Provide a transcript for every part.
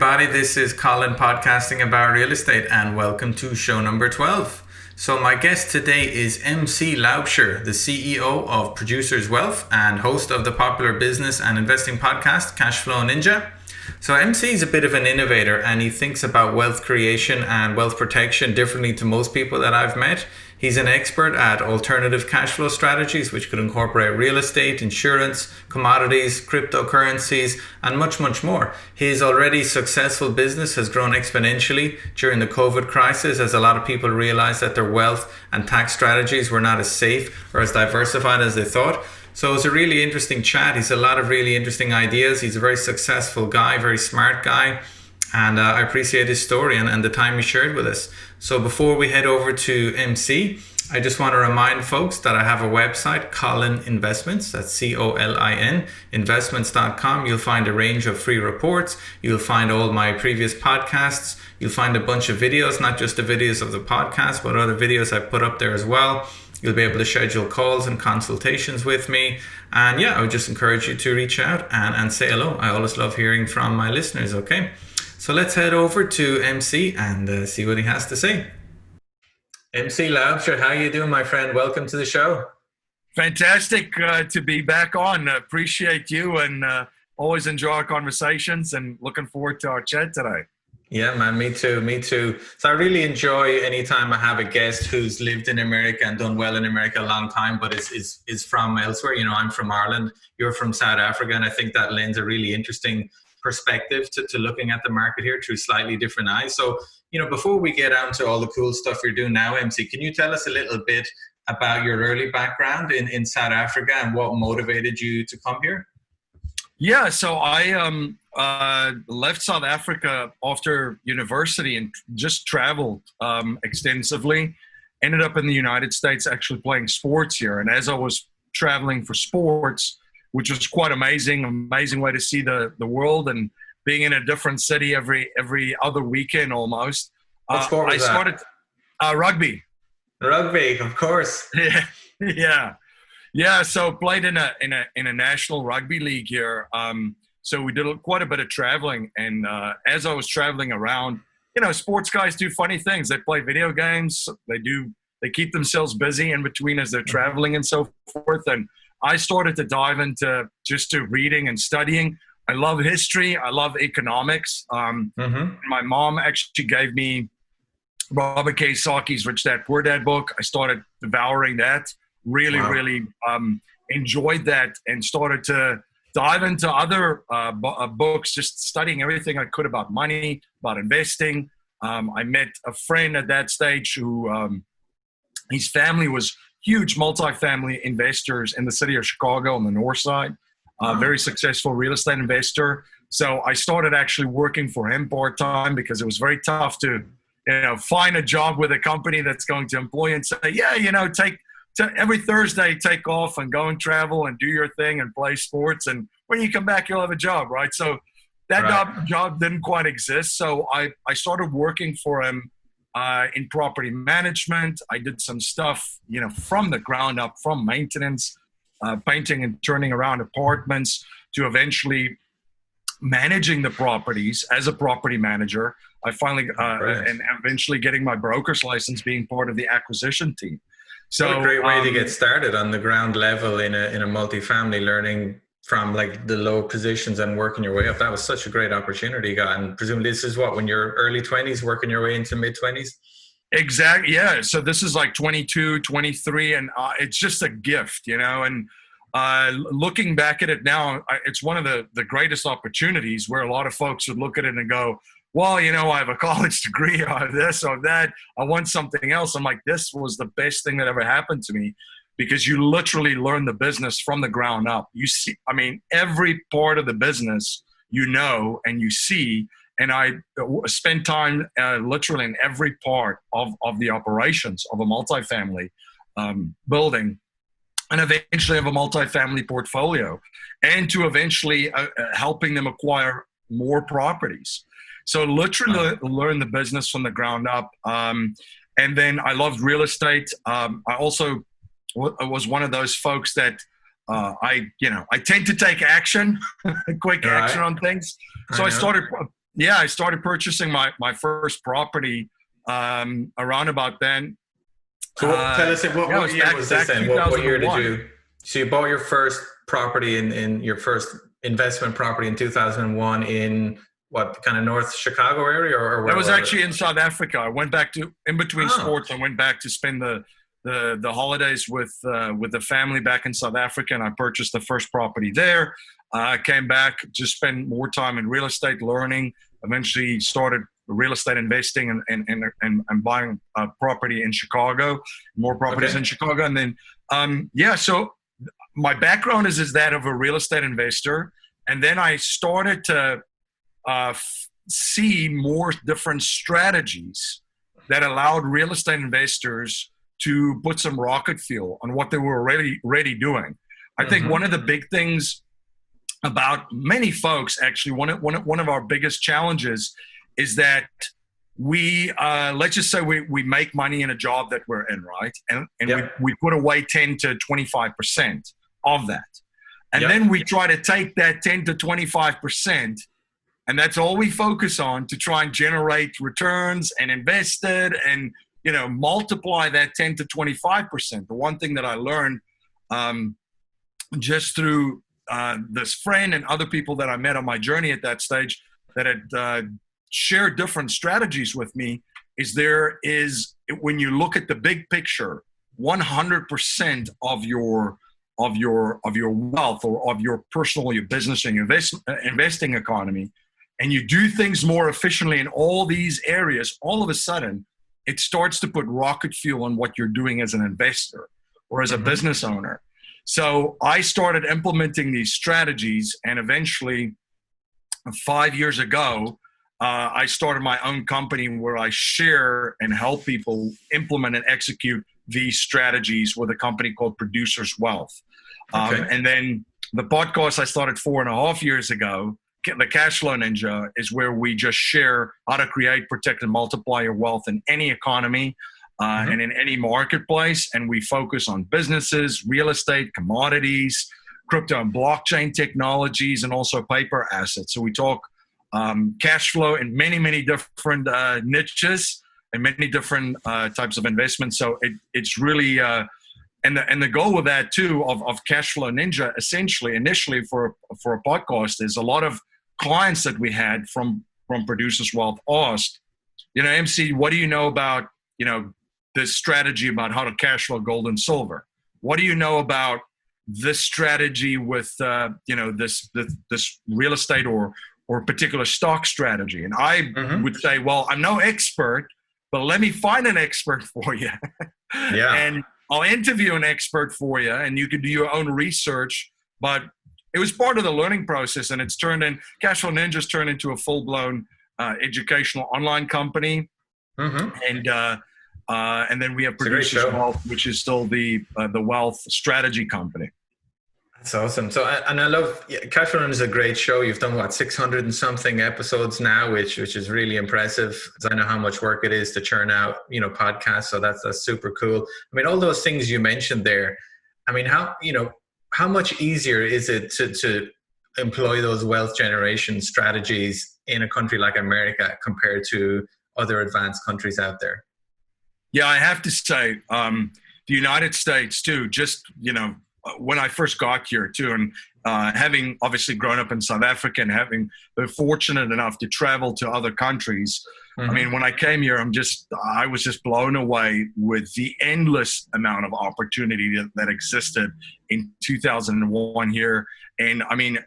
everybody. This is Colin podcasting about real estate, and welcome to show number 12. So, my guest today is M.C. Laubscher, the CEO of Producers Wealth and host of the popular business and investing podcast, Cashflow Ninja. So, MC is a bit of an innovator, and he thinks about wealth creation and wealth protection differently to most people that I've met. He's an expert at alternative cash flow strategies, which could incorporate real estate, insurance, commodities, cryptocurrencies, and much, much more. His already successful business has grown exponentially during the COVID crisis as a lot of people realized that their wealth and tax strategies were not as safe or as diversified as they thought. So it was a really interesting chat. He's a lot of really interesting ideas. He's a very successful guy, very smart guy. And I appreciate his story and the time he shared with us. So before we head over to MC, I just want to remind folks that I have a website, Colin Investments. That's COLIN, investments.com. You'll find a range of free reports. You'll find all my previous podcasts. You'll find a bunch of videos, not just the videos of the podcast, but other videos I put up there as well. You'll be able to schedule calls and consultations with me. And yeah, I would just encourage you to reach out and say hello. I always love hearing from my listeners, okay? So let's head over to MC and see what he has to say. MC Laubscher, how you doing, my friend? Welcome to the show. Fantastic to be back on. Appreciate you and always enjoy our conversations and looking forward to our chat today. Yeah, man, me too. So I really enjoy anytime I have a guest who's lived in America and done well in America a long time, but is from elsewhere. You know, I'm from Ireland, you're from South Africa, and I think that lends a really interesting perspective to looking at the market here through slightly different eyes. So, you know, before we get on to all the cool stuff you're doing now, MC, can you tell us a little bit about your early background in South Africa and what motivated you to come here? Yeah, so I left South Africa after university and just traveled extensively. Ended up in the United States actually playing sports here. And as I was traveling for sports, which was quite amazing way to see the world and being in a different city every other weekend almost. What sport was I started rugby. Rugby, of course. Yeah. So played in a national rugby league here. So we did quite a bit of traveling, and as I was traveling around, you know, sports guys do funny things. They play video games. They keep themselves busy in between as they're traveling and so forth. And I started to dive into to reading and studying. I love history. I love economics. My mom actually gave me Robert Kiyosaki's Rich Dad Poor Dad book. I started devouring that. Really enjoyed that and started to dive into other books, just studying everything I could about money, about investing. I met a friend at that stage who his family was huge multifamily investors in the city of Chicago on the north side, very successful real estate investor. So I started actually working for him part-time because it was very tough to, you know, find a job with a company that's going to employ you and say, yeah, you know, every Thursday, take off and go and travel and do your thing and play sports. And when you come back, you'll have a job, right? So that job didn't quite exist. So I started working for him in property management. I did some stuff, you know, from the ground up, from maintenance, painting and turning around apartments to eventually managing the properties as a property manager. I finally, and eventually getting my broker's license, being part of the acquisition team. So what a great way to get started on the ground level in a multifamily, learning from like the low positions and working your way up. That was such a great opportunity you got. And presumably this is what, when you're early 20s, working your way into mid 20s? Exactly. Yeah. So this is like 22, 23, and it's just a gift, you know, and looking back at it now, it's one of the greatest opportunities where a lot of folks would look at it and go, well, you know, I have a college degree, I have this or that, I want something else. I'm like, this was the best thing that ever happened to me, because you literally learn the business from the ground up. You see, I mean, every part of the business, you know, and you see, and I spend time literally in every part of the operations of a multifamily building, and eventually have a multifamily portfolio, and to eventually helping them acquire more properties. So literally learn the business from the ground up. And then I loved real estate. I also was one of those folks that I tend to take action, quick action on things. So I started yeah, I started purchasing my first property around about then. So tell us, Yeah, it what was year was this back then? What year did 2001. you, so you bought your first property in your first investment property in 2001 in what kind of North Chicago area, or That where was was it? actually in South Africa. I went back to in between Oh, sports. I went back to spend the holidays with the family back in South Africa, and I purchased the first property there. I came back, just spent more time in real estate, learning. Eventually, started real estate investing and buying property in Chicago, more properties okay. in Chicago, and then yeah. So my background is that of a real estate investor, and then I started to uh, see more different strategies that allowed real estate investors to put some rocket fuel on what they were already doing. I think one Mm-hmm. of the big things about many folks, actually, one of our biggest challenges is that we let's just say we make money in a job that we're in, right? And Yep. we put away 10 to 25% of that. And Yep. then we try to take that 10 to 25%, and that's all we focus on to try and generate returns and invest it and multiply that 10 to 25%. The one thing that I learned um, just through this friend and other people that I met on my journey at that stage that had shared different strategies with me is there is, when you look at the big picture, 100% of your wealth or of your personal, your business and your investing economy, and you do things more efficiently in all these areas, all of a sudden it starts to put rocket fuel on what you're doing as an investor or as a Mm-hmm. business owner. So I started implementing these strategies, and eventually 5 years ago, I started my own company where I share and help people implement and execute these strategies with a company called Producers Wealth. Okay. And then the podcast I started 4.5 years ago, the Cashflow Ninja, is where we just share how to create, protect, and multiply your wealth in any economy Mm-hmm. and in any marketplace. And we focus on businesses, real estate, commodities, crypto and blockchain technologies, and also paper assets. So we talk cash flow in many, many different niches and many different types of investments. So it's really and the goal with that too of Cashflow Ninja, essentially initially for a podcast, is a lot of clients that we had from Producers Wealth asked, MC, what do you know about this strategy about how to cash flow gold and silver? What do you know about this strategy with this real estate or particular stock strategy? And I Mm-hmm. would say, well, I'm no expert, but let me find an expert for you. Yeah. And I'll interview an expert for you, and you can do your own research. But it was part of the learning process, and it's Cashflow Ninja's turned into a full-blown educational online company. Mm-hmm. And then we have It's a great Producers show. Wealth, which is still the wealth strategy company. That's awesome. So, and I love, Cash Run is a great show. You've done what, 600 and something episodes now, which is really impressive. Because I know how much work it is to churn out, podcasts. So that's super cool. I mean, all those things you mentioned there. I mean, how much easier is it to employ those wealth generation strategies in a country like America compared to other advanced countries out there? Yeah, I have to say, the United States too. Just when I first got here too, and having obviously grown up in South Africa and having been fortunate enough to travel to other countries, Mm-hmm. I mean, when I came here, I was just blown away with the endless amount of opportunity that existed in 2001 here. And I mean,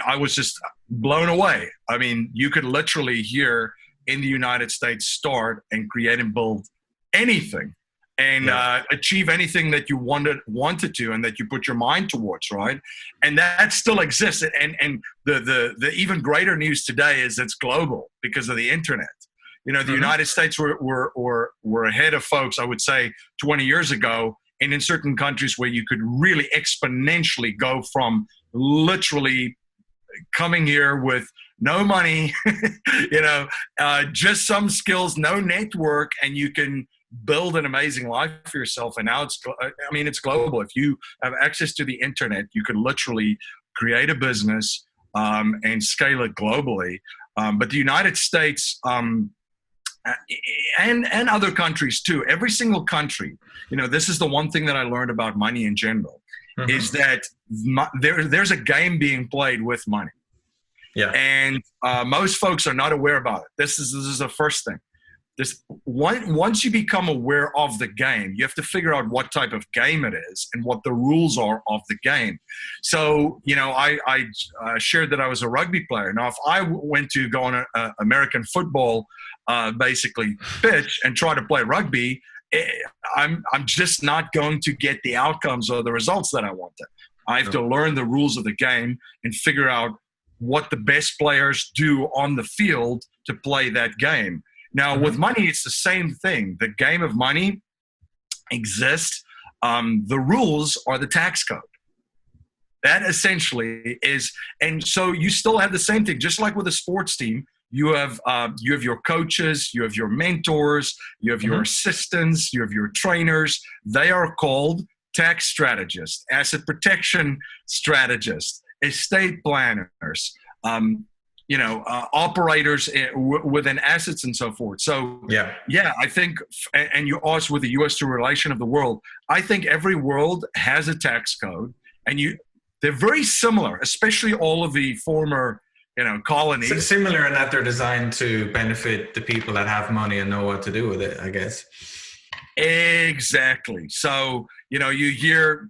I was just blown away. I mean, you could literally here in the United States start and create and build anything and achieve anything that you wanted to and that you put your mind towards, right? And that still exists. And the even greater news today is it's global because of the internet. The Mm-hmm. United States were ahead of folks, I would say, 20 years ago, and in certain countries where you could really exponentially go from literally coming here with no money, just some skills, no network, and you can build an amazing life for yourself. And now it's global. If you have access to the internet, you can literally create a business and scale it globally. But the United States, and other countries too, every single country, this is the one thing that I learned about money in general, is that there's a game being played with money. Yeah. And most folks are not aware about it. This is the first thing. Once you become aware of the game, you have to figure out what type of game it is and what the rules are of the game. So, I shared that I was a rugby player. Now, if I went to go on an American football, basically pitch and try to play rugby, I'm just not going to get the outcomes or the results that I wanted. I have to learn the rules of the game and figure out what the best players do on the field to play that game. Now, with money, it's the same thing. The game of money exists. The rules are the tax code. That essentially is, and so you still have the same thing. Just like with a sports team, you have your coaches, you have your mentors, you have your assistants, you have your trainers. They are called tax strategists, asset protection strategists, estate planners, operators within assets and so forth. So yeah, I think, and you asked with the U.S. to relation of the world, I think every world has a tax code, and they're very similar, especially all of the former colonies. So similar in that they're designed to benefit the people that have money and know what to do with it, I guess. Exactly. So, you hear,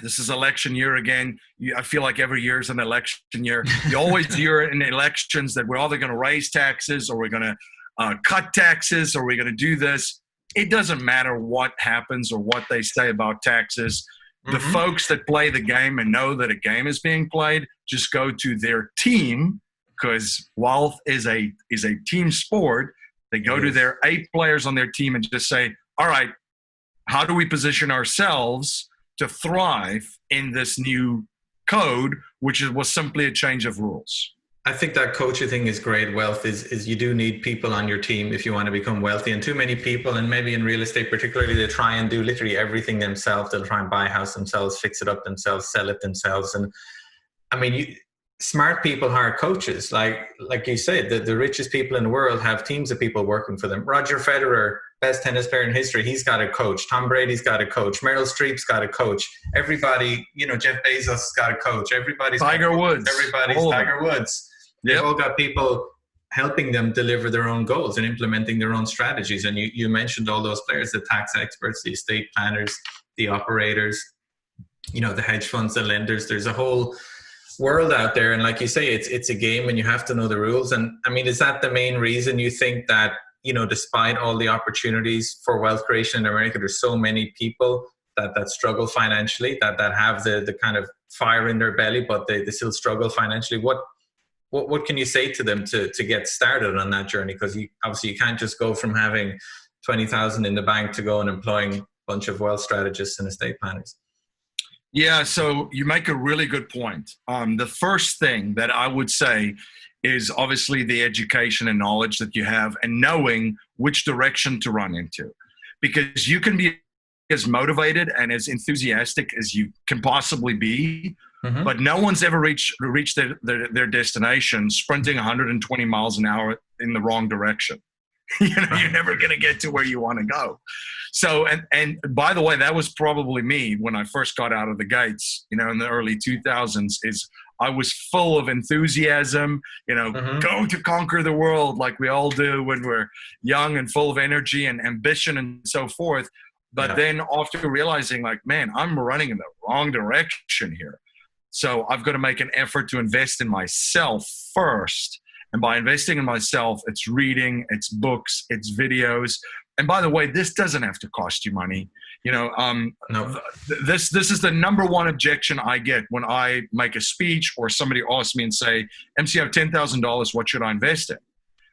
this is election year again. I feel like every year is an election year. You always hear in elections that we're either going to raise taxes or we're going to cut taxes or we're going to do this. It doesn't matter what happens or what they say about taxes. The folks that play the game and know that a game is being played just go to their team, because wealth is a team sport. They go to their 8 players on their team and just say, all right, how do we position ourselves to thrive in this new code, which was simply a change of rules? I think that coaching thing is great. Wealth is you do need people on your team if you want to become wealthy. And too many people, and maybe in real estate particularly, they try and do literally everything themselves. They'll try and buy a house themselves, fix it up themselves, sell it themselves. And I mean, smart people hire coaches. Like you said, the richest people in the world have teams of people working for them. Roger Federer, best tennis player in history, he's got a coach. Tom Brady's got a coach. Meryl Streep's got a coach. Everybody, Jeff Bezos has got a coach. Everybody's Tiger Woods. Tiger Woods. They've all got people helping them deliver their own goals and implementing their own strategies. And you mentioned all those players, the tax experts, the estate planners, the operators, the hedge funds, the lenders. There's a whole world out there. And like you say, it's a game and you have to know the rules. And I mean, is that the main reason you think that, despite all the opportunities for wealth creation in America, there's so many people that struggle financially, that have the kind of fire in their belly, but they still struggle financially? What can you say to them to get started on that journey? Because you can't just go from having 20,000 in the bank to go and employing a bunch of wealth strategists and estate planners. Yeah, so you make a really good point. The first thing that I would say is obviously the education and knowledge that you have and knowing which direction to run into. Because you can be as motivated and as enthusiastic as you can possibly be, but no one's ever reached their destination sprinting 120 miles an hour in the wrong direction. You're never going to get to where you want to go. So, and by the way, that was probably me when I first got out of the gates, in the early 2000s, is I was full of enthusiasm, go to conquer the world like we all do when we're young and full of energy and ambition and so forth. But then after realizing like, man, I'm running in the wrong direction here. So I've got to make an effort to invest in myself first. And by investing in myself, it's reading, it's books, it's videos. And by the way, this doesn't have to cost you money. No. This is the number one objection I get when I make a speech or somebody asks me and say, MC, I have $10,000. What should I invest in?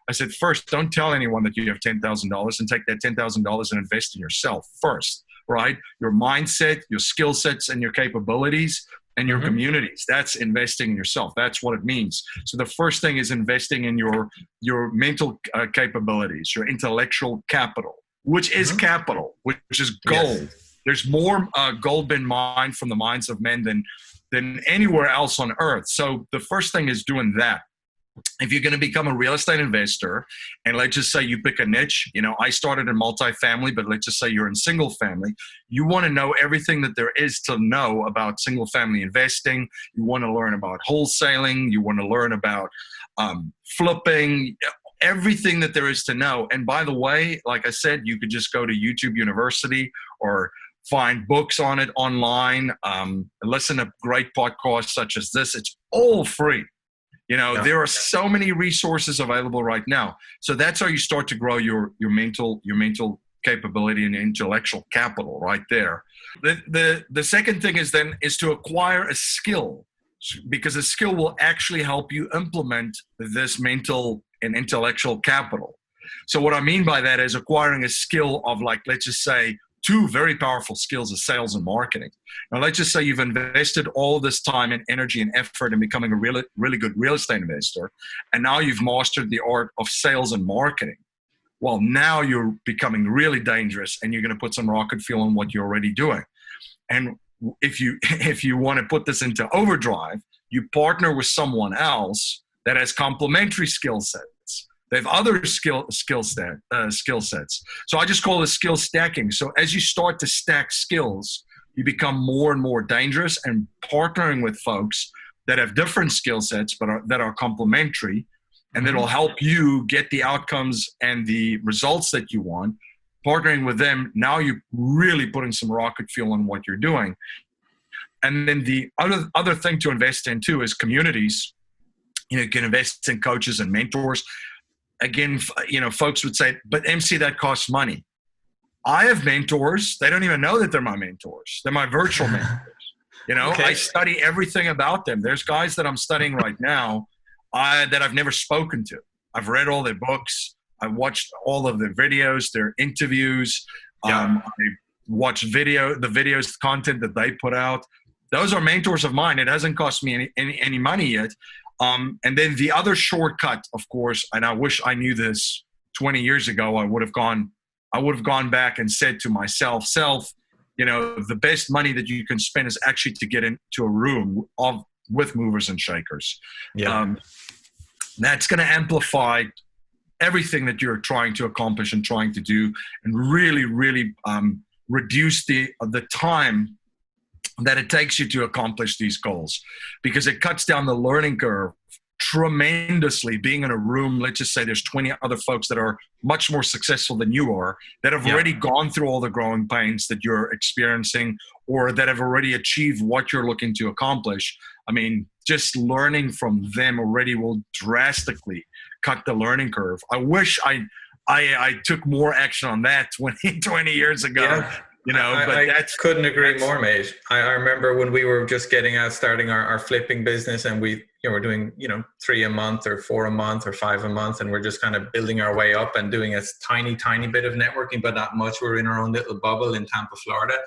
I said, first, don't tell anyone that you have $10,000 and take that $10,000 and invest in yourself first, right? Your mindset, your skill sets, and your capabilities and your communities. That's investing in yourself. That's what it means. So the first thing is investing in your mental capabilities, your intellectual capital, which is capital, which is gold. Yes. There's more gold been mined from the mines of men than anywhere else on earth. So the first thing is doing that. if you're going to become a real estate investor, and let's just say you pick a niche, I started in multifamily, but let's just say you're in single family, you want to know everything that there is to know about single family investing. You want to learn about wholesaling. You want to learn about flipping, everything that there is to know. And by the way, like I said, you could just go to YouTube University or find books on it online, listen to great podcasts such as this. It's all free. There are so many resources available right now. So that's how you start to grow your mental capability and intellectual capital right there. The second thing is to acquire a skill, because a skill will actually help you implement this mental and intellectual capital. So what I mean by that is acquiring a skill of, like, let's just say, two very powerful skills of sales and marketing. Now, let's just say you've invested all this time and energy and effort in becoming a really good real estate investor, and now you've mastered the art of sales and marketing. Well, now you're becoming really dangerous, and you're going to put some rocket fuel on what you're already doing. And if you want to put this into overdrive, you partner with someone else that has complementary skill sets. They have other skill sets. So I just call this skill stacking. So as you start to stack skills, you become more and more dangerous, and partnering with folks that have different skill sets but that are complementary, and that'll help you get the outcomes and the results that you want. Partnering with them, now you're really putting some rocket fuel on what you're doing. And then the other thing to invest in too is communities. You can invest in coaches and mentors. Again, folks would say, but MC, that costs money. I have mentors. They don't even know that they're my mentors. They're my virtual mentors. Okay. I study everything about them. There's guys that I'm studying right now that I've never spoken to. I've read all their books. I watched all of their videos, their interviews. I watch the videos, content that they put out. Those are mentors of mine. It hasn't cost me any money yet. And then the other shortcut, of course, and I wish I knew this 20 years ago, I would have gone back and said to myself, the best money that you can spend is actually to get into a room with movers and shakers. That's going to amplify everything that you're trying to accomplish and trying to do, and really, really reduce the time that it takes you to accomplish these goals, because it cuts down the learning curve tremendously. Being in a room, let's just say there's 20 other folks that are much more successful than you are, that have already gone through all the growing pains that you're experiencing, or that have already achieved what you're looking to accomplish. I mean, just learning from them already will drastically cut the learning curve. I wish I took more action on that 20 years ago. Yeah. But I couldn't agree more, mate. I remember when we were just starting our flipping business, and we were doing 3 a month or 4 a month or 5 a month, and we're just kind of building our way up and doing a tiny bit of networking, but not much. We're in our own little bubble in Tampa, Florida.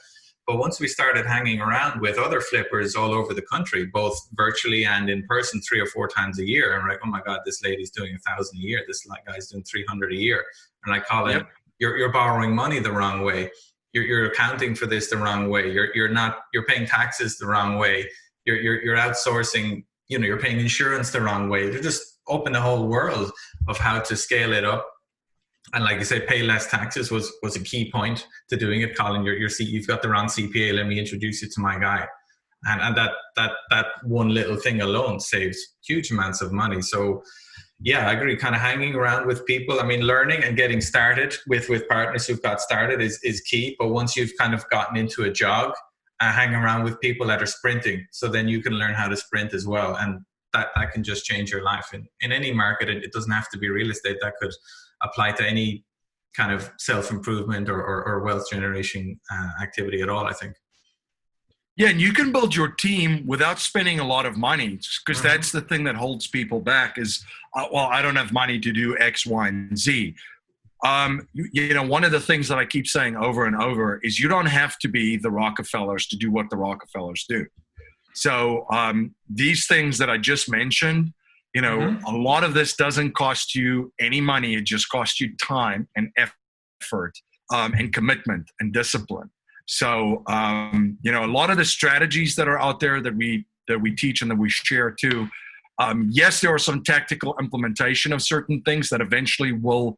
But once we started hanging around with other flippers all over the country, both virtually and in person 3 or 4 times a year, I'm like, oh my God, this lady's doing 1,000 a year. This guy's doing 300 a year. And I call it, you're borrowing money the wrong way. You're accounting for this the wrong way. You're paying taxes the wrong way. You're outsourcing, you're paying insurance the wrong way. They're just open the whole world of how to scale it up. And like you say, pay less taxes was a key point to doing it. Colin, you've got the wrong CPA. Let me introduce you to my guy. And that one little thing alone saves huge amounts of money. So yeah, I agree. Kind of hanging around with people. I mean, learning and getting started with partners who've got started is key. But once you've kind of gotten into a jog, hang around with people that are sprinting. So then you can learn how to sprint as well. And that can just change your life in any market. It doesn't have to be real estate. That could apply to any kind of self-improvement or wealth generation activity at all, I think. Yeah, and you can build your team without spending a lot of money, because that's the thing that holds people back is, I don't have money to do X, Y, and Z. One of the things that I keep saying over and over is you don't have to be the Rockefellers to do what the Rockefellers do. So these things that I just mentioned, a lot of this doesn't cost you any money. It just costs you time and effort and commitment and discipline. So, a lot of the strategies that are out there that we teach and that we share too, Yes, there are some tactical implementation of certain things that eventually will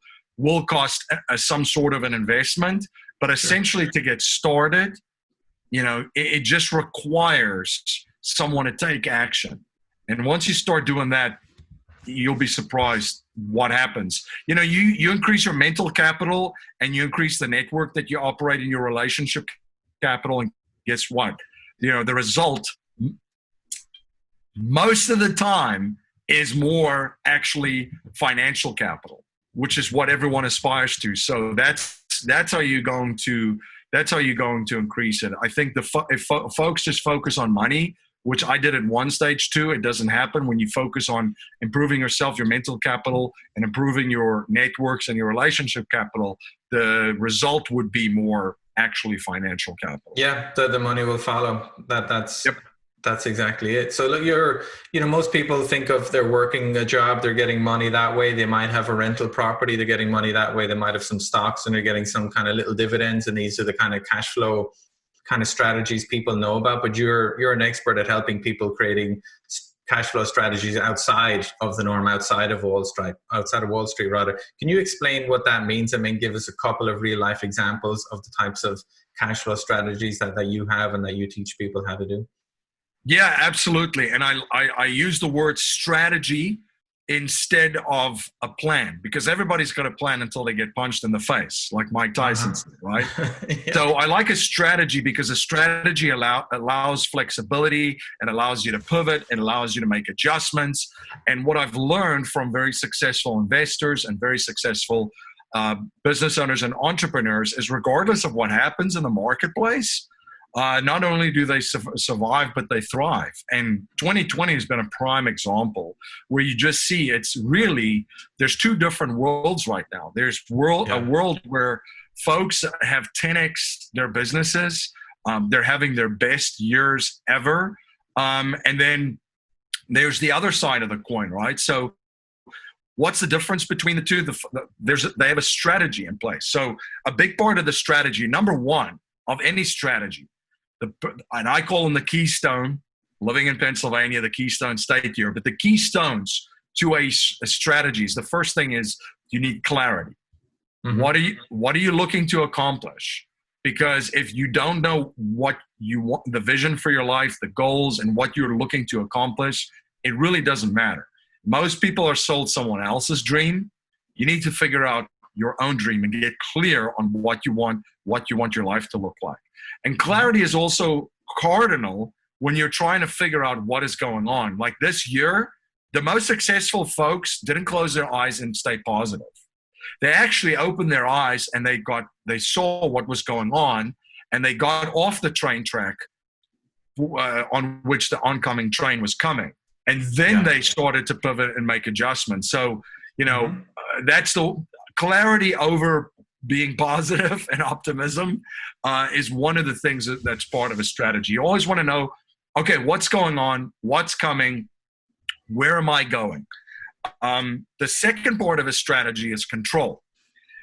cost some sort of an investment, but essentially to get started, it just requires someone to take action. And once you start doing that, you'll be surprised what happens. You increase your mental capital and you increase the network that you operate in, your relationship capital, and guess what? The result most of the time is more actually financial capital, which is what everyone aspires to. So that's how you're going to increase it. I think if folks just focus on money, which I did at one stage too, it doesn't happen. When you focus on improving yourself, your mental capital, and improving your networks and your relationship capital, the result would be more actually financial capital. Yeah, the money will follow. That's exactly it. So look, most people think of they're working a job, they're getting money that way. They might have a rental property, they're getting money that way. They might have some stocks and they're getting some kind of little dividends. And these are the kind of cash flow kind of strategies people know about. But you're an expert at helping people creating cash flow strategies outside of the norm, outside of Wall Street rather. Can you explain what that means? I mean, give us a couple of real life examples of the types of cash flow strategies that you have and that you teach people how to do. Yeah, absolutely. And I use the word strategy instead of a plan, because everybody's got a plan until they get punched in the face, like Mike Tyson said, right? Yeah. So I like a strategy because a strategy allows flexibility and allows you to pivot and allows you to make adjustments. And what I've learned from very successful investors and very successful business owners and entrepreneurs is, regardless of what happens in the marketplace, not only do they survive, but they thrive. And 2020 has been a prime example where you just see there's two different worlds right now. There's a world where folks have 10x their businesses. They're having their best years ever. And then there's the other side of the coin, right? So what's the difference between the two? They have a strategy in place. So a big part of the strategy, number one, of any strategy, and I call them the keystone, living in Pennsylvania, the keystone state here, but the keystones to a strategies, the first thing is you need clarity. Mm-hmm. What are you looking to accomplish? Because if you don't know what you want, the vision for your life, the goals, and what you're looking to accomplish, it really doesn't matter. Most people are sold someone else's dream. You need to figure out your own dream and get clear on what you want your life to look like. And clarity is also cardinal when you're trying to figure out what is going on. Like this year, the most successful folks didn't close their eyes and stay positive. They actually opened their eyes and they saw what was going on, and they got off the train track on which the oncoming train was coming. And then they started to pivot and make adjustments. So, that's the clarity over being positive and optimism is one of the things that's part of a strategy. You always want to know, okay, what's going on? What's coming? Where am I going? The second part of a strategy is control.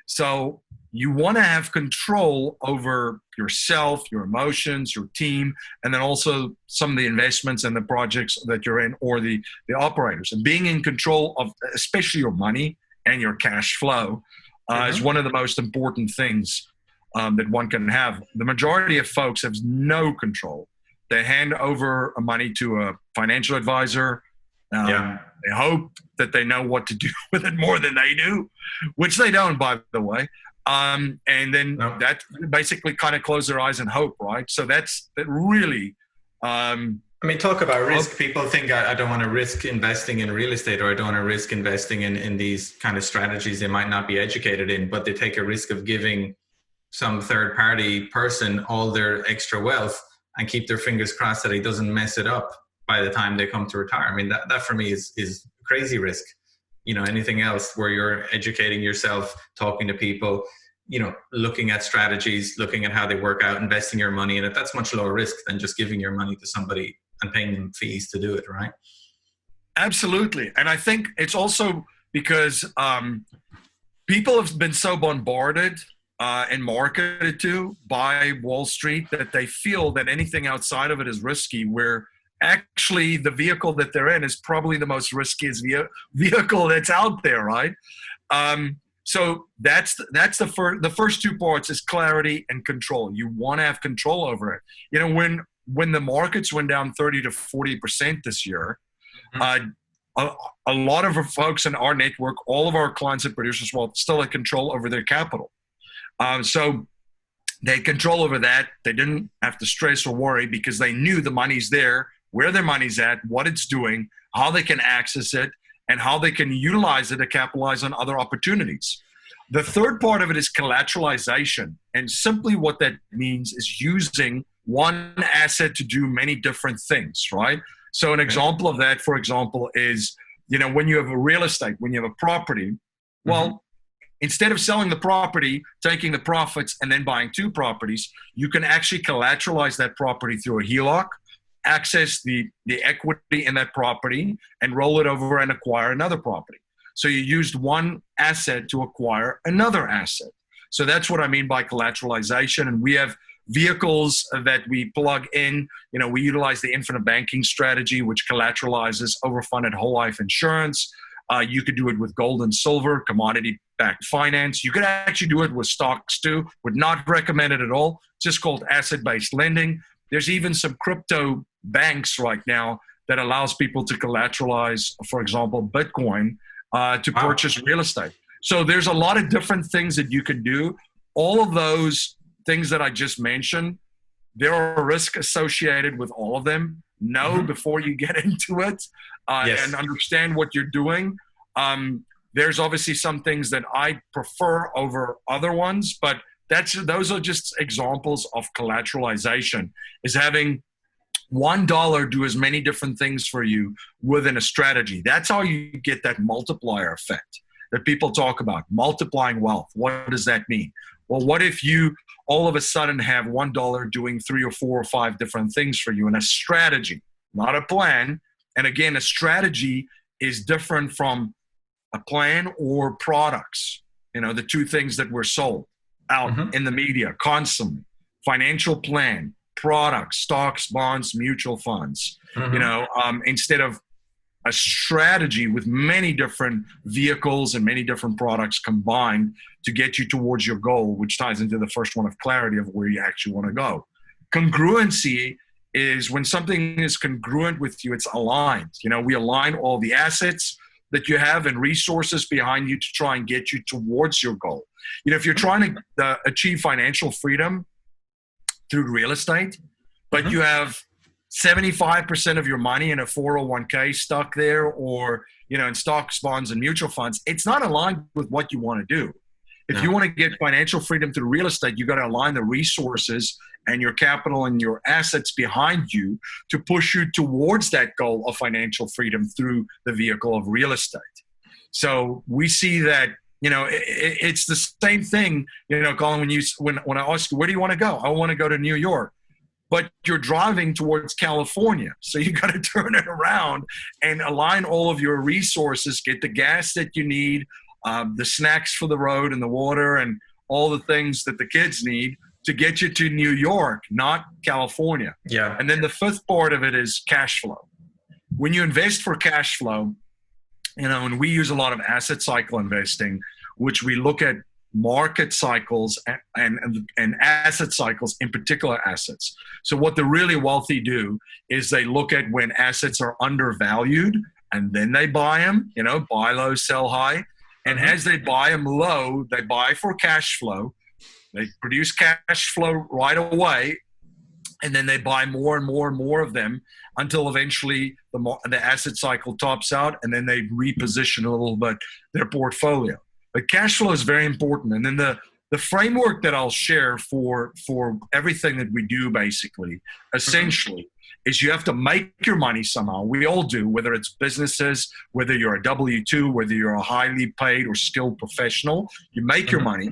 So you want to have control over yourself, your emotions, your team, and then also some of the investments and the projects that you're in, or the operators. And being in control of especially your money and your cash flow is one of the most important things that one can have. The majority of folks have no control. They hand over money to a financial advisor. They hope that they know what to do with it more than they do, which they don't, by the way. And then that basically kind of close their eyes and hope, right? So that really... talk about risk. People think I don't want to risk investing in real estate, or I don't want to risk investing in these kind of strategies they might not be educated in, but they take a risk of giving some third party person all their extra wealth and keep their fingers crossed that he doesn't mess it up by the time they come to retire. I mean, that for me is crazy risk. Anything else where you're educating yourself, talking to people, looking at strategies, looking at how they work out, investing your money in it, that's much lower risk than just giving your money to somebody and paying them fees to do it, right? Absolutely. And I think it's also because people have been so bombarded and marketed to by Wall Street that they feel that anything outside of it is risky, where actually the vehicle that they're in is probably the most riskiest vehicle that's out there, right? So that's the first two parts is clarity and control. You want to have control over it. You know, when the markets went down 30 to 40% this year, a lot of our folks in our network, all of our clients and producers, still had control over their capital. So they had control over that. They didn't have to stress or worry because they knew the money's there, where their money's at, what it's doing, how they can access it, and how they can utilize it to capitalize on other opportunities. The third part of it is collateralization. And simply what that means is using one asset to do many different things, right? So an example of that, for example, is, you know, when you have a real estate, when you have a property, well, instead of selling the property, taking the profits, and then buying two properties, you can actually collateralize that property through a HELOC, access the equity in that property, and roll it over and acquire another property. So you used one asset to acquire another asset. So that's what I mean by collateralization. And we have vehicles that we plug in. You know, we utilize the infinite banking strategy, which collateralizes overfunded whole life insurance. You could do it with gold and silver, commodity-backed finance. You could actually do it with stocks too. Would not recommend it at all. It's just called asset-based lending. There's even some crypto banks right now that allows people to collateralize, for example, Bitcoin to purchase real estate. So there's a lot of different things that you can do. All of those things that I just mentioned, there are risks associated with all of them. Know before you get into it and understand what you're doing. There's obviously some things that I prefer over other ones, but those are just examples of collateralization, is having $1 do as many different things for you within a strategy. That's how you get that multiplier effect that people talk about, multiplying wealth. What does that mean? Well, what if you all of a sudden have $1 doing 3 or 4 or 5 different things for you in a strategy, not a plan? And again, a strategy is different from a plan or products. You know, the two things that were sold out in the media constantly: financial plan, products, stocks, bonds, mutual funds. You know, instead of a strategy with many different vehicles and many different products combined to get you towards your goal, which ties into the first one of clarity of where you actually want to go. Congruency is when something is congruent with you, it's aligned. You know, we align all the assets that you have and resources behind you to try and get you towards your goal. You know, if you're trying to achieve financial freedom through real estate, but you have 75% of your money in a 401k stuck there, or, you know, in stocks, bonds, and mutual funds, it's not aligned with what you want to do. If you want to get financial freedom through real estate, you got to align the resources and your capital and your assets behind you to push you towards that goal of financial freedom through the vehicle of real estate. So we see that, you know, it's the same thing, you know, Colin, when I ask you, where do you want to go? I want to go to New York. But you're driving towards California. So you got to turn it around and align all of your resources, get the gas that you need, the snacks for the road and the water and all the things that the kids need to get you to New York, not California. Yeah. And then the fifth part of it is cash flow. When you invest for cash flow, you know, and we use a lot of asset cycle investing, which we look at market cycles and asset cycles, in particular assets. So what the really wealthy do is they look at when assets are undervalued and then they buy them, you know, buy low, sell high. And as they buy them low, they buy for cash flow. They produce cash flow right away. And then they buy more and more and more of them until eventually the asset cycle tops out, and then they reposition a little bit their portfolio. But cash flow is very important. And then the framework that I'll share for everything that we do, basically, essentially, is you have to make your money somehow. We all do, whether it's businesses, whether you're a W-2, whether you're a highly paid or skilled professional, you make your money.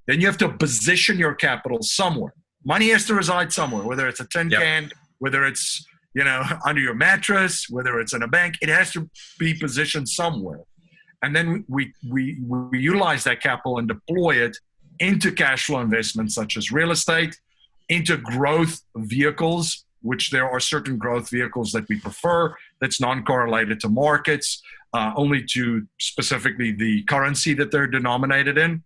Then you have to position your capital somewhere. Money has to reside somewhere, whether it's a tin can, whether it's, you know, under your mattress, whether it's in a bank, it has to be positioned somewhere. And then we utilize that capital and deploy it into cash flow investments such as real estate, into growth vehicles which there are certain growth vehicles that we prefer that's non-correlated to markets, only to specifically the currency that they're denominated in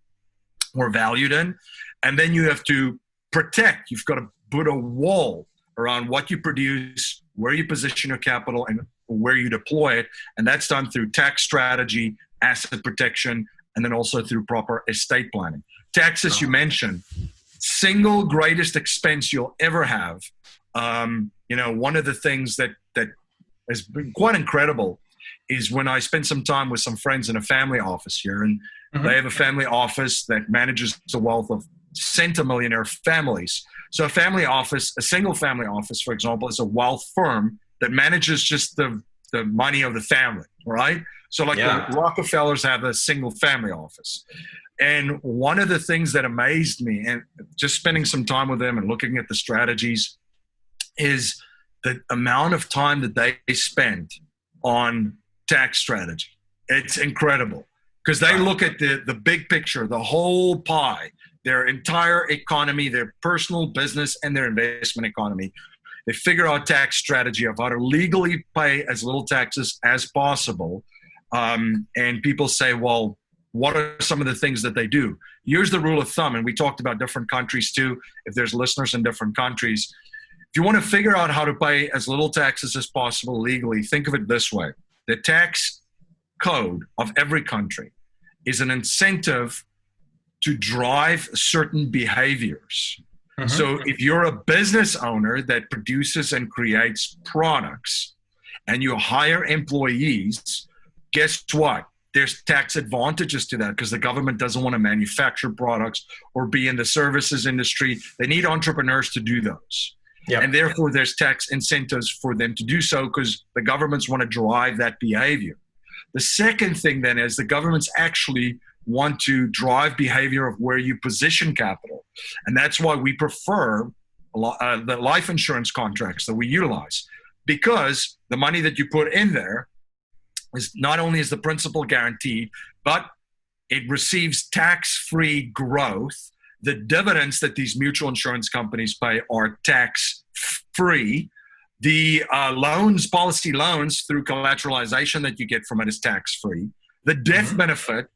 or valued in. And then you have to protect. You've got to put a wall around what you produce, where you position your capital, and where you deploy it. And that's done through tax strategy, asset protection, and then also through proper estate planning. Taxes, you mentioned, single greatest expense you'll ever have. One of the things that has been quite incredible is when I spend some time with some friends in a family office here, and they have a family office that manages the wealth of centimillionaire families. So a single family office, for example, is a wealth firm that manages just the money of the family, right? So the Rockefellers have a single family office. And one of the things that amazed me, and just spending some time with them and looking at the strategies, is the amount of time that they spend on tax strategy. It's incredible because they look at the big picture, the whole pie, their entire economy, their personal business, and their investment economy. They figure out tax strategy of how to legally pay as little taxes as possible. And people say, well, what are some of the things that they do? Here's the rule of thumb, and we talked about different countries too, if there's listeners in different countries. If you want to figure out how to pay as little taxes as possible legally, think of it this way. The tax code of every country is an incentive to drive certain behaviors. So if you're a business owner that produces and creates products and you hire employees, guess what? There's tax advantages to that because the government doesn't want to manufacture products or be in the services industry. They need entrepreneurs to do those. Yep. And therefore, there's tax incentives for them to do so because the governments want to drive that behavior. The second thing then is the governments actually want to drive behavior of where you position capital. And that's why we prefer the life insurance contracts that we utilize, because the money that you put in there is not only is the principal guaranteed, but it receives tax-free growth. The dividends that these mutual insurance companies pay are tax-free. The policy loans through collateralization that you get from it is tax-free. The death benefit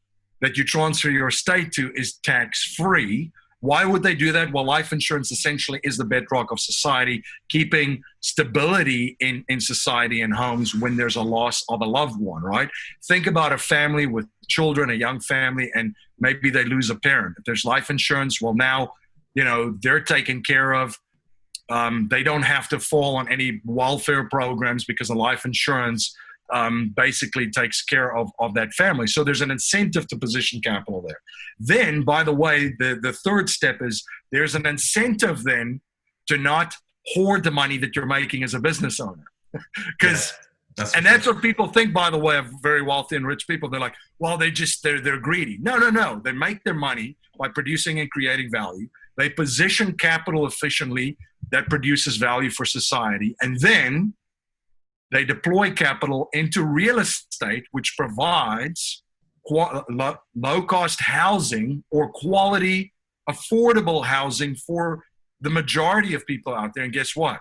that you transfer your estate to is tax-free. Why would they do that? Well, life insurance essentially is the bedrock of society, keeping stability in society and homes when there's a loss of a loved one, right? Think about a family with children, a young family, and maybe they lose a parent. If there's life insurance, well, now, they're taken care of. They don't have to fall on any welfare programs because the life insurance basically takes care of that family. So there's an incentive to position capital there. Then, by the way, the third step is there's an incentive then to not hoard the money that you're making as a business owner. Because that's what people think, by the way, of very wealthy and rich people. They're like, well, they're greedy. No. They make their money by producing and creating value. They position capital efficiently that produces value for society. And then they deploy capital into real estate, which provides low-cost housing or quality, affordable housing for the majority of people out there. And guess what?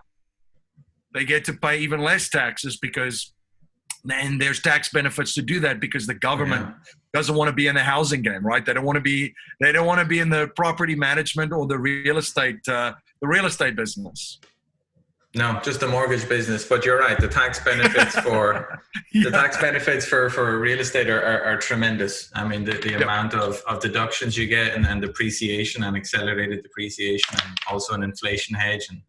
They get to pay even less taxes and there's tax benefits to do that because the government doesn't want to be in the housing game, right? They don't want to be in the property management or the real estate business. No, just the mortgage business. But you're right. The tax benefits for the tax benefits for real estate are tremendous. I mean, the amount of deductions you get and depreciation and accelerated depreciation and also an inflation hedge. And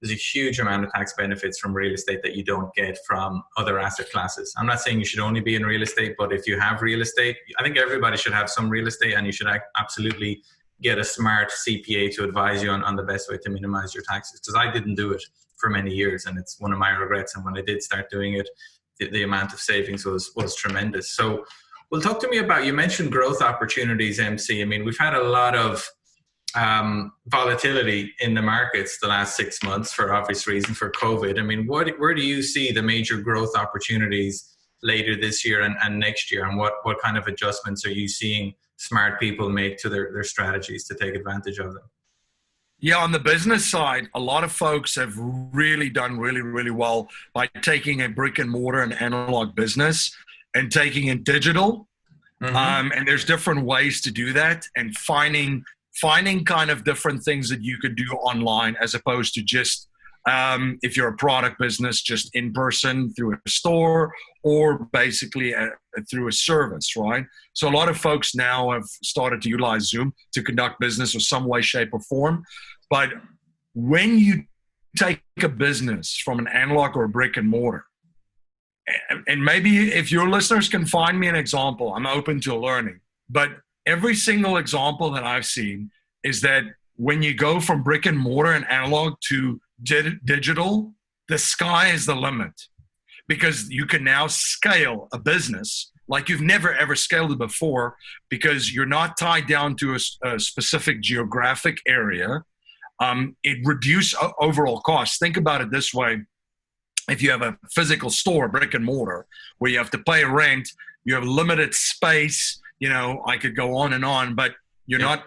there's a huge amount of tax benefits from real estate that you don't get from other asset classes. I'm not saying you should only be in real estate, but if you have real estate, I think everybody should have some real estate, and you should absolutely get a smart CPA to advise you on the best way to minimize your taxes. Because I didn't do it for many years, and it's one of my regrets. And when I did start doing it, the amount of savings was tremendous. So, well, talk to me about, you mentioned growth opportunities, MC. I mean, we've had a lot of volatility in the markets the last 6 months for obvious reasons, for COVID. I mean, where do you see the major growth opportunities later this year and next year? And what kind of adjustments are you seeing smart people make to their strategies to take advantage of them? Yeah, on the business side, a lot of folks have really done really well by taking a brick and mortar and analog business and taking it digital. And there's different ways to do that, and finding kind of different things that you could do online, as opposed to just if you're a product business, just in person through a store, or basically through a service, right? So a lot of folks now have started to utilize Zoom to conduct business in some way, shape, or form. But when you take a business from an analog or a brick and mortar, and maybe if your listeners can find me an example, I'm open to learning. But every single example that I've seen is that when you go from brick and mortar and analog to digital, the sky is the limit, because you can now scale a business like you've never ever scaled it before, because you're not tied down to a specific geographic area. It reduces overall costs. Think about it this way. If you have a physical store, brick and mortar, where you have to pay rent, you have limited space, I could go on, but you're not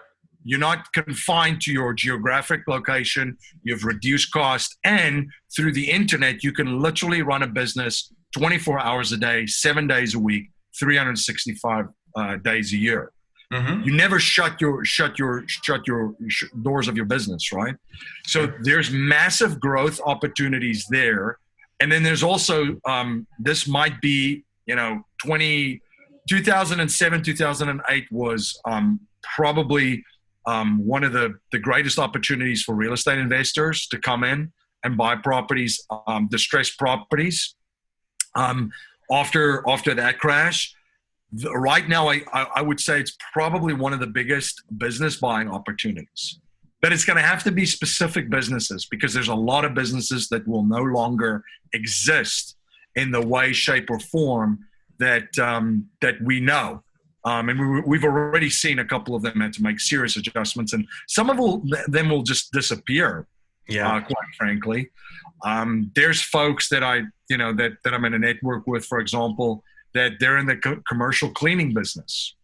confined to your geographic location. You've reduced cost, and through the internet, you can literally run a business 24 hours a day, 7 days a week, 365 days a year. You never shut your doors of your business, right? So there's massive growth opportunities there. And then there's also, this might be, 2007, 2008 was probably one of the greatest opportunities for real estate investors to come in and buy properties, distressed properties. After that crash, right now, I would say it's probably one of the biggest business buying opportunities. But it's going to have to be specific businesses, because there's a lot of businesses that will no longer exist in the way, shape, or form that we know. And we've already seen a couple of them had to make serious adjustments, and some of them will just disappear. Quite frankly, there's folks that that I'm in a network with, for example, that they're in the commercial cleaning business.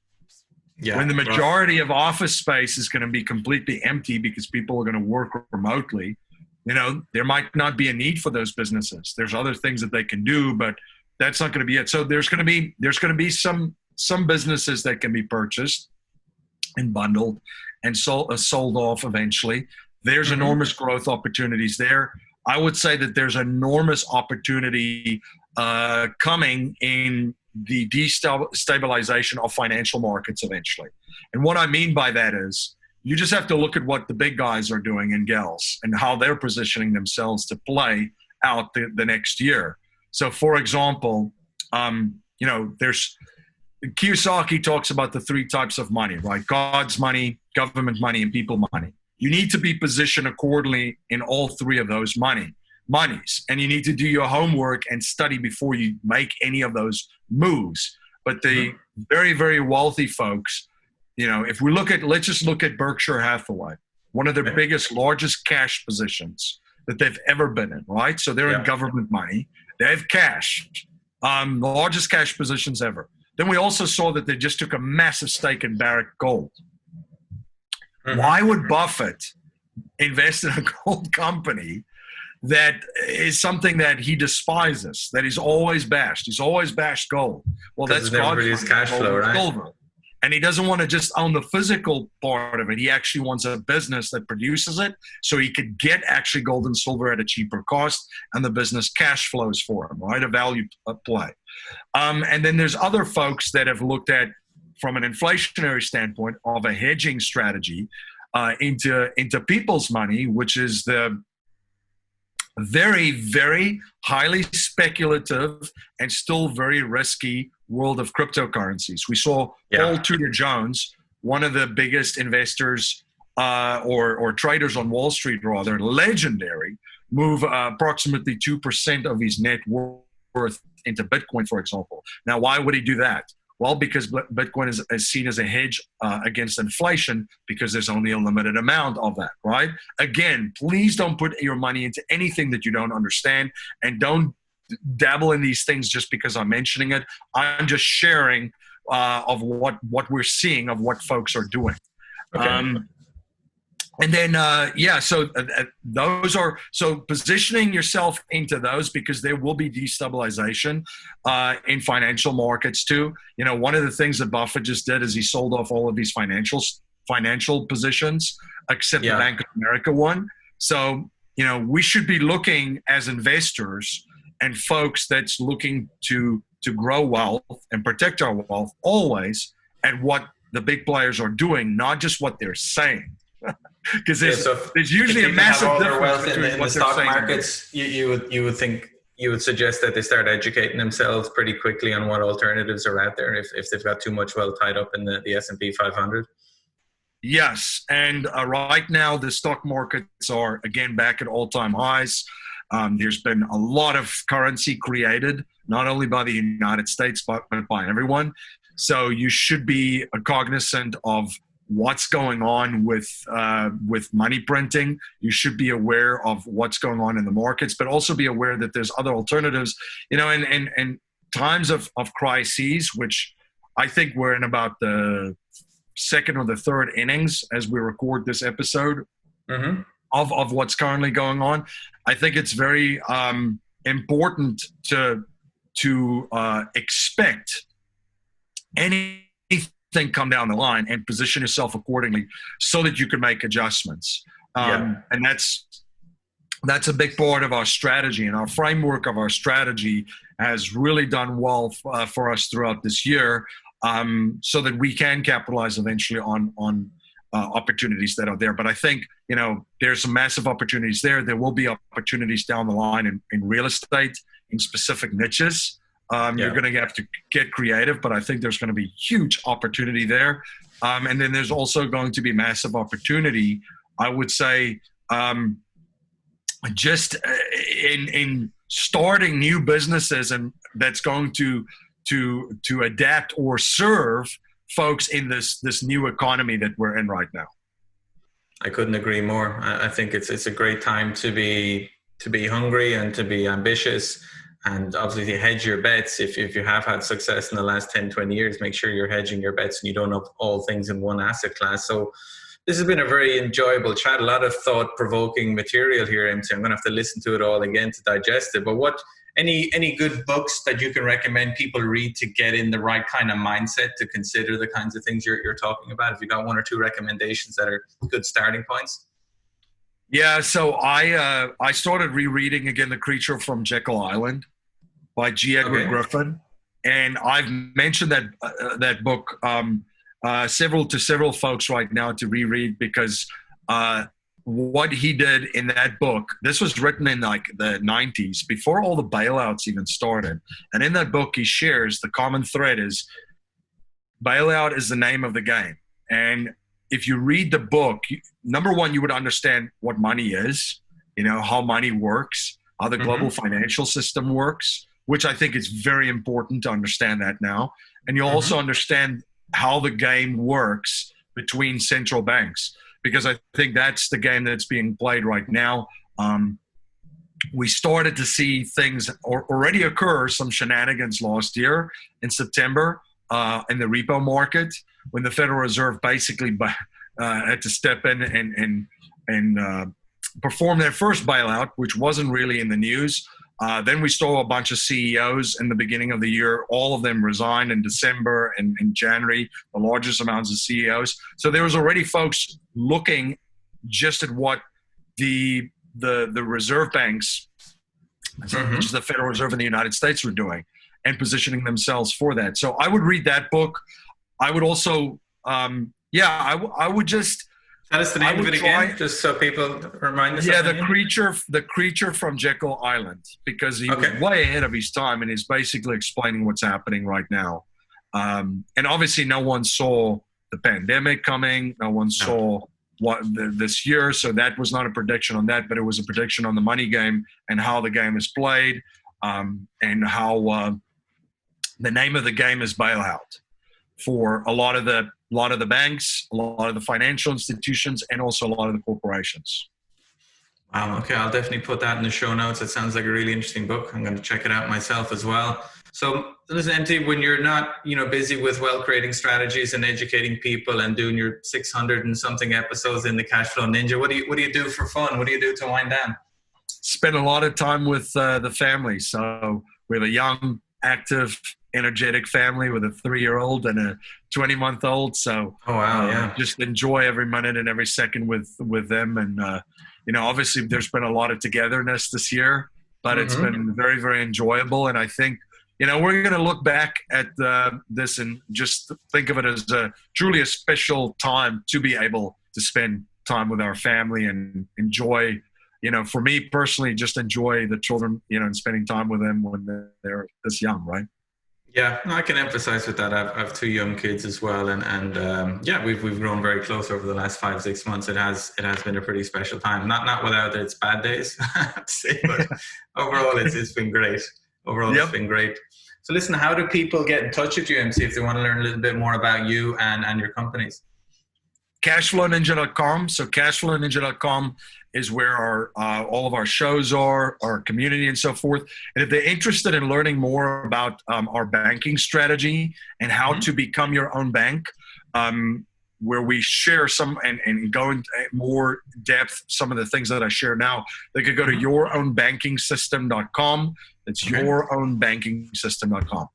When the majority of office space is going to be completely empty because people are going to work remotely, there might not be a need for those businesses. There's other things that they can do, but that's not going to be it. So there's going to be some businesses that can be purchased and bundled and sold off eventually. There's enormous growth opportunities there. I would say that there's enormous opportunity coming in the destabilization of financial markets eventually. And what I mean by that is, you just have to look at what the big guys are doing and gals and how they're positioning themselves to play out the next year. So for example, there's Kiyosaki talks about the three types of money, right? God's money, government money, and people money. You need to be positioned accordingly in all three of those monies. And you need to do your homework and study before you make any of those moves. But the very, very wealthy folks, if let's just look at Berkshire Hathaway, one of their biggest, largest cash positions that they've ever been in, right? So they're in government money. They have cash, the largest cash positions ever. Then we also saw that they just took a massive stake in Barrick Gold. Why would Buffett invest in a gold company that is something that he despises, that he's always bashed? He's always bashed gold. Well, that's God's cash flow, right? Silver. And he doesn't want to just own the physical part of it. He actually wants a business that produces it, so he could get actually gold and silver at a cheaper cost, and the business cash flows for him, right? A value play. And then there's other folks that have looked at, from an inflationary standpoint, of a hedging strategy into people's money, which is the very, very highly speculative and still very risky world of cryptocurrencies. We saw Paul Tudor Jones, one of the biggest investors or traders on Wall Street, rather, legendary, move approximately 2% of his net worth into Bitcoin, for example. Now, why would he do that? Well, because Bitcoin is seen as a hedge against inflation, because there's only a limited amount of that, right? Again, please don't put your money into anything that you don't understand, and don't dabble in these things just because I'm mentioning it. I'm just sharing of what we're seeing, of what folks are doing. Okay. And then, those are, so positioning yourself into those, because there will be destabilization in financial markets too. You know, one of the things that Buffett just did is he sold off all of these financial positions, except the Bank of America one. So, you know, we should be looking as investors and folks that's looking to grow wealth and protect our wealth always at what the big players are doing, not just what they're saying. Because there's usually a massive difference in the stock markets. You would think, you would suggest that they start educating themselves pretty quickly on what alternatives are out there if they've got too much wealth tied up in the S&P 500. Yes, and right now the stock markets are again back at all-time highs. There's been a lot of currency created, not only by the United States but by everyone. So you should be cognizant of what's going on with money printing. You should be aware of what's going on in the markets, but also be aware that there's other alternatives. You know, in times of crises, which I think we're in about the second or the third innings as we record this episode of what's currently going on. I think it's very important to expect anything come down the line and position yourself accordingly so that you can make adjustments. And that's a big part of our strategy, and our framework of our strategy has really done well for us throughout this year, so that we can capitalize eventually on opportunities that are there. But I think, you know, there's some massive opportunities there. There will be opportunities down the line in real estate, in specific niches. You're going to have to get creative, but I think there's going to be huge opportunity there. And then there's also going to be massive opportunity, I would say, just in starting new businesses, and that's going to adapt or serve folks in this new economy that we're in right now. I couldn't agree more. I think it's a great time to be hungry and to be ambitious. And obviously hedge your bets. If you have had success in the last 10, 20 years, make sure you're hedging your bets and you don't have all things in one asset class. So this has been a very enjoyable chat. A lot of thought-provoking material here, MC. I'm going to have to listen to it all again to digest it. But any good books that you can recommend people read to get in the right kind of mindset to consider the kinds of things you're talking about? If you got one or two recommendations that are good starting points. Yeah, so I started rereading again The Creature from Jekyll Island by G. Edward Griffin, and I've mentioned that book several folks right now to reread, because what he did in that book, this was written in like the 90s, before all the bailouts even started. And in that book, he shares the common thread is bailout is the name of the game. And if you read the book, number one, you would understand what money is, you know, how money works, how the global financial system works, which I think is very important to understand that now. And you'll also understand how the game works between central banks, because I think that's the game that's being played right now. We started to see things already occur, some shenanigans last year in September in the repo market, when the Federal Reserve basically had to step in and perform their first bailout, which wasn't really in the news. Then we saw a bunch of CEOs in the beginning of the year. All of them resigned in December and in January, the largest amounts of CEOs. So there was already folks looking just at what the reserve banks, which is the Federal Reserve in the United States, were doing, and positioning themselves for that. So I would read that book. I would also, I would just... Tell us the name of it again, just so people remind us. Yeah, the creature from Jekyll Island, because he was way ahead of his time, and he's basically explaining what's happening right now. And obviously, no one saw the pandemic coming. No one saw this year, so that was not a prediction on that, but it was a prediction on the money game and how the game is played, and how the name of the game is bailout for a lot of the banks, a lot of the financial institutions, and also a lot of the corporations. Wow. Okay. I'll definitely put that in the show notes. It sounds like a really interesting book. I'm going to check it out myself as well. So listen, MT, when you're not, busy with wealth creating strategies and educating people and doing your 600 and something episodes in the Cashflow Ninja, what do you do for fun? What do you do to wind down? Spend a lot of time with the family. So we have a young, active, energetic family with a 3-year-old and a 20-month-old. So oh wow, yeah, just enjoy every minute and every second with them. And obviously there's been a lot of togetherness this year, but it's been very, very enjoyable. And I think we're going to look back at this and just think of it as truly a special time to be able to spend time with our family and enjoy. For me personally, just enjoy the children, and spending time with them when they're this young, right? Yeah, no, I can emphasize with that. I have 2 young kids as well, and we've grown very close over the last 5-6 months. It has been a pretty special time. Not without its bad days, I have to say, but overall it's been great. It's been great. So listen, how do people get in touch with you, MC, if they want to learn a little bit more about you and your companies? Cashflowninja.com. So cashflowninja.com is where our all of our shows are, our community and so forth. And if they're interested in learning more about our banking strategy and how to become your own bank, where we share some and go into more depth, some of the things that I share now, they could go to yourownbankingsystem.com. It's yourownbankingsystem.com.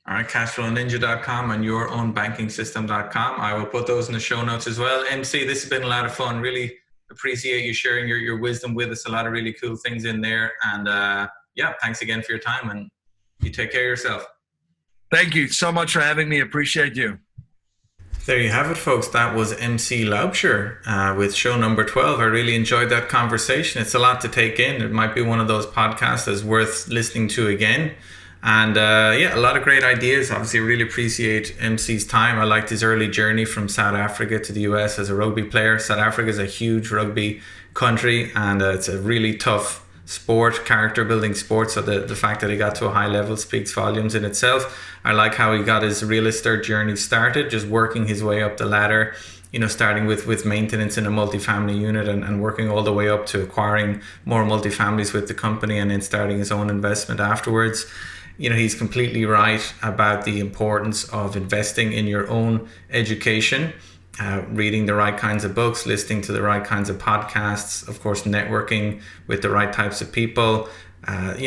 All right, cashflowninja.com and yourownbankingsystem.com. I will put those in the show notes as well. MC, this has been a lot of fun. Really appreciate you sharing your wisdom with us. A lot of really cool things in there. And thanks again for your time, and you take care of yourself. Thank you so much for having me. Appreciate you. There you have it, folks. That was MC Laubscher with show number 12. I really enjoyed that conversation. It's a lot to take in. It might be one of those podcasts that's worth listening to again. And a lot of great ideas. Obviously, really appreciate MC's time. I liked his early journey from South Africa to the US as a rugby player. South Africa is a huge rugby country, and it's a really tough sport, character building sport. So the fact that he got to a high level speaks volumes in itself. I like how he got his real estate journey started, just working his way up the ladder, starting with maintenance in a multifamily unit and working all the way up to acquiring more multifamilies with the company and then starting his own investment afterwards. He's completely right about the importance of investing in your own education, reading the right kinds of books, listening to the right kinds of podcasts, of course, networking with the right types of people,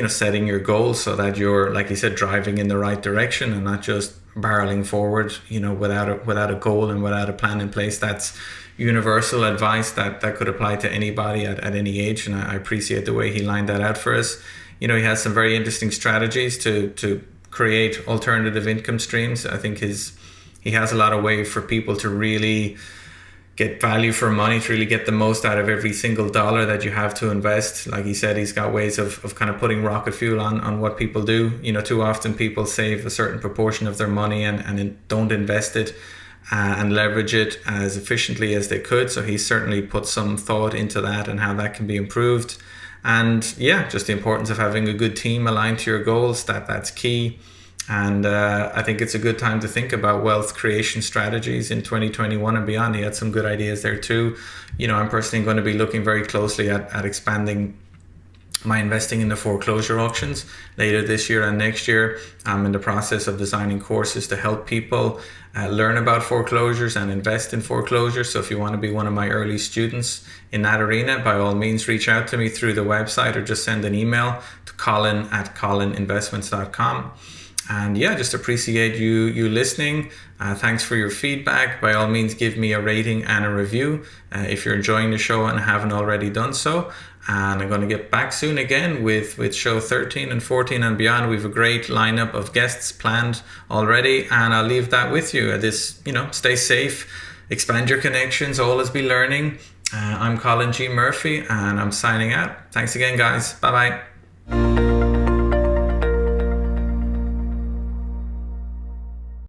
setting your goals so that you're, like you said, driving in the right direction and not just barreling forward, without a goal and without a plan in place. That's universal advice that could apply to anybody at any age. And I appreciate the way he lined that out for us. He has some very interesting strategies to create alternative income streams. I think he has a lot of ways for people to really get value for money, to really get the most out of every single dollar that you have to invest. Like he said, he's got ways of kind of putting rocket fuel on what people do. Too often people save a certain proportion of their money and don't invest it and leverage it as efficiently as they could. So he certainly put some thought into that and how that can be improved. And just the importance of having a good team aligned to your goals, that's key. And I think it's a good time to think about wealth creation strategies in 2021 and beyond. He had some good ideas there too. I'm personally going to be looking very closely at expanding my investing in the foreclosure auctions later this year and next year. I'm in the process of designing courses to help people learn about foreclosures and invest in foreclosures. So if you want to be one of my early students in that arena, by all means, reach out to me through the website or just send an email to colin@colinvestments.com. And just appreciate you listening. Thanks for your feedback. By all means, give me a rating and a review if you're enjoying the show and haven't already done so. And I'm going to get back soon again with show 13 and 14 and beyond. We have a great lineup of guests planned already, and I'll leave that with you. Stay safe, expand your connections, always be learning. I'm Colin G. Murphy, and I'm signing out. Thanks again, guys. Bye-bye.